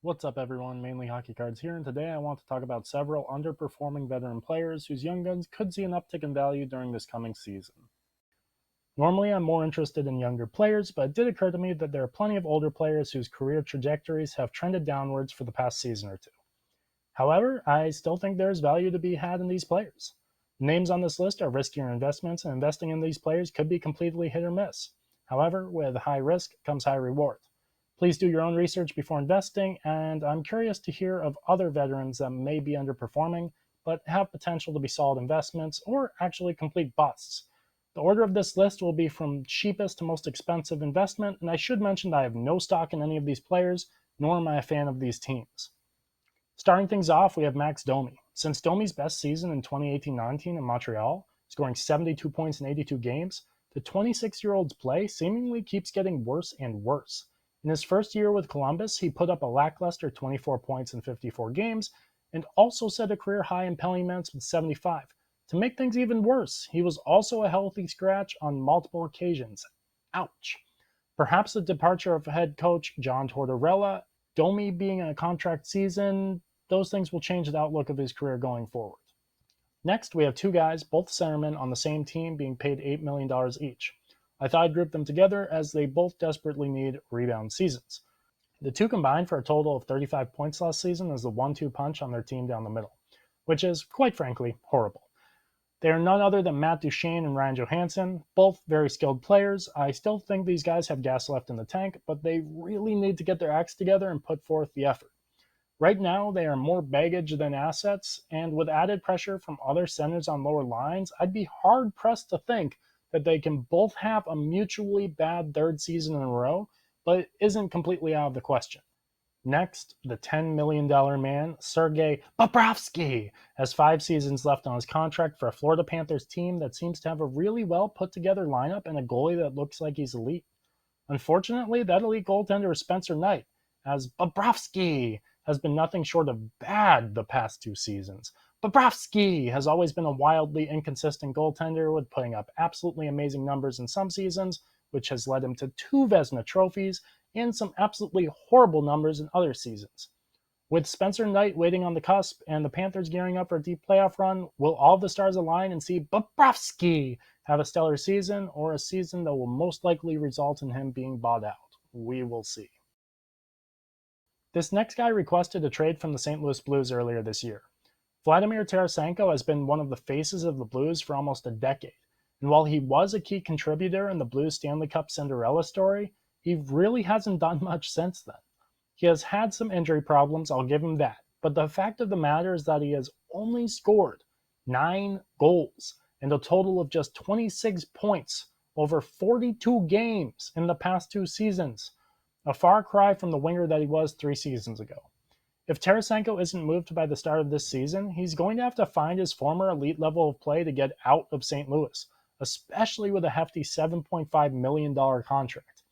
What's up everyone, Mainly Hockey Cards here, and today I want to talk about several underperforming veteran players whose young guns could see an uptick in value during this coming season. Normally I'm more interested in younger players, but it did occur to me that there are plenty of older players whose career trajectories have trended downwards for the past season or two. However, I still think there is value to be had in these players. The names on this list are riskier investments, and investing in these players could be completely hit or miss. However, with high risk comes high reward. Please do your own research before investing, and I'm curious to hear of other veterans that may be underperforming, but have potential to be solid investments or actually complete busts. The order of this list will be from cheapest to most expensive investment, and I should mention that I have no stock in any of these players, nor am I a fan of these teams. Starting things off, we have Max Domi. Since Domi's best season in 2018-19 in Montreal, scoring 72 points in 82 games, the 26-year-old's play seemingly keeps getting worse and worse. In his first year with Columbus, he put up a lackluster 24 points in 54 games and also set a career high in penalty minutes with 75. To make things even worse, he was also a healthy scratch on multiple occasions. Ouch. Perhaps the departure of head coach John Tortorella, Domi being in a contract season, those things will change the outlook of his career going forward. Next, we have two guys, both centermen on the same team, being paid $8 million each. I thought I'd group them together as they both desperately need rebound seasons. The two combined for a total of 35 points last season as the 1-2 punch on their team down the middle, which is, quite frankly, horrible. They are none other than Matt Duchene and Ryan Johansson, both very skilled players. I still think these guys have gas left in the tank, but they really need to get their acts together and put forth the effort. Right now, they are more baggage than assets, and with added pressure from other centers on lower lines, I'd be hard-pressed to think that they can both have a mutually bad third season in a row, but it isn't completely out of the question. Next, the $10 million man, Sergei Bobrovsky, has 5 seasons left on his contract for a Florida Panthers team that seems to have a really well put-together lineup and a goalie that looks like he's elite. Unfortunately, that elite goaltender is Spencer Knight, as Bobrovsky has been nothing short of bad the past 2 seasons. Bobrovsky has always been a wildly inconsistent goaltender, with putting up absolutely amazing numbers in some seasons, which has led him to 2 Vezina trophies, and some absolutely horrible numbers in other seasons. With Spencer Knight waiting on the cusp and the Panthers gearing up for a deep playoff run, will all the stars align and see Bobrovsky have a stellar season, or a season that will most likely result in him being bought out? We will see. This next guy requested a trade from the St. Louis Blues earlier this year. Vladimir Tarasenko has been one of the faces of the Blues for almost a decade, and while he was a key contributor in the Blues Stanley Cup Cinderella story, he really hasn't done much since then. He has had some injury problems, I'll give him that, but the fact of the matter is that he has only scored 9 goals and a total of just 26 points over 42 games in the past 2 seasons, a far cry from the winger that he was 3 seasons ago. If Tarasenko isn't moved by the start of this season, he's going to have to find his former elite level of play to get out of St. Louis, especially with a hefty $7.5 million contract.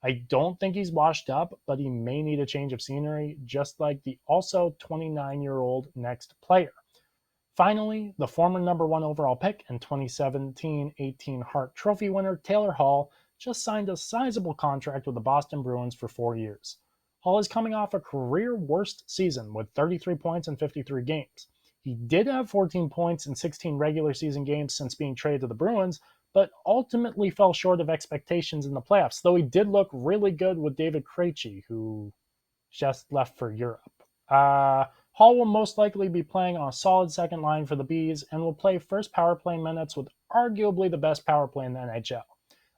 I don't think he's washed up, but he may need a change of scenery, just like the also 29-year-old next player. Finally, the former number 1 overall pick and 2017-18 Hart Trophy winner Taylor Hall just signed a sizable contract with the Boston Bruins for 4 years. Hall is coming off a career worst season with 33 points in 53 games. He did have 14 points in 16 regular season games since being traded to the Bruins, but ultimately fell short of expectations in the playoffs, though he did look really good with David Krejci, who just left for Europe. Hall will most likely be playing on a solid second line for the Bees and will play first power play minutes with arguably the best power play in the NHL.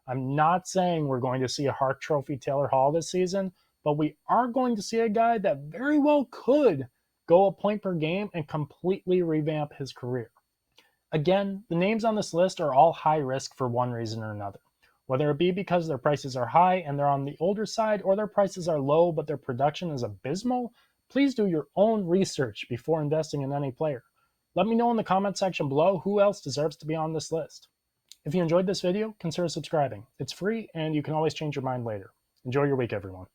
I'm not saying we're going to see a Hart Trophy Taylor Hall this season, but we are going to see a guy that very well could go a point per game and completely revamp his career. Again, the names on this list are all high risk for one reason or another, whether it be because their prices are high and they're on the older side, or their prices are low but their production is abysmal. Please do your own research before investing in any player. Let me know in the comment section below who else deserves to be on this list. If you enjoyed this video, consider subscribing. It's free and you can always change your mind later. Enjoy your week, everyone.